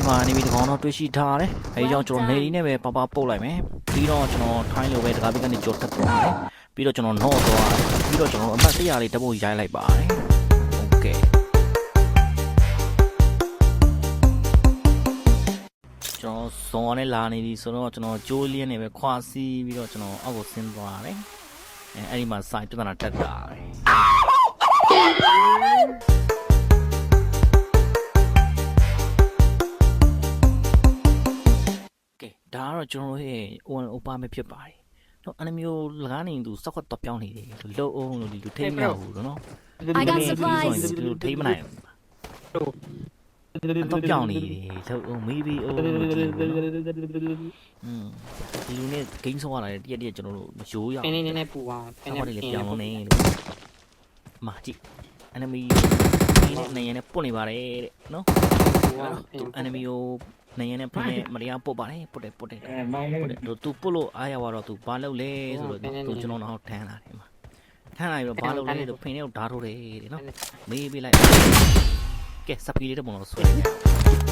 မှာနေပြီးတကောင်တော့တွေ့ရှိထားတယ်။အဲဒီကြောင့်ကျွန်တော်နေလေးနဲ့ပဲပပပုတ်လိုက်မယ်။ပြီးတော့ကျွန်တော်ထိုင်းလိုပဲတကားဘက်ကနေကြော်တက်သွားတယ်။ပြီးတော့ကျွန်တော်နှော့သွားတယ်။ပြီးတော့ကျွန်တော်အမှတ်100လေးတပုတ်ရိုက်လိုက်ပါတယ်။ Okay ကျွန်တော်ဇွန်နဲ့လာနေပြီဆိုတော့ကျွန်တော်ဂျိုးလင်းနေပဲခွာစီးပြီးတော့ကျွန်တော်အောက်ကိုဆင်းသွားတယ်။အဲဒီမှာစိုက်ပြဿနာတက်တာတယ်။ဒါကတော့ကျွန်တော်ရဲ့အိုပါမဲ့ဖြစ်ပါတယ်။တော့အဲ့လိုမျိုးလကားနေသူစောက်ခွက်တော့ပြောင်းနေတယ်။လုံအောင်လို့ဒီလိုထိမရဘူးနော်။ I got supplies ဒီလိုထိမနိုင်ဘူး။တော့ပြောင်းနေတယ်။လုံအောင် maybe ဒီလိုနဲ့ဂိမ်းဆောရတာတရက်ကျွန်တော်တို့မရိုးရအောင် နည်းပူအောင် ဆောက်ရတယ်ပြောင်းလို့နေလို့မာကြည့် enemy နေနေပုတ်နေပါတယ်တဲ့နော်။ enemy ကိုနေနေဖက်မတရားပုတ်ပါတယ်ပုတ်တယ်သူပုတ်လို့အားရတော့သူဘာလုပ်လဲဆိုတော့သူကျွန်တော်တော့ထမ်းလာတယ်မှာထမ်းလာပြီးတော့ဘာလုပ်လဲဆိုဖင်ထဲကိုဓာတ်ထိုးတယ်တဲ့နော်မေးပေးလိုက်ကဲစပီလေးတော့ဘုံတော့ဆွဲ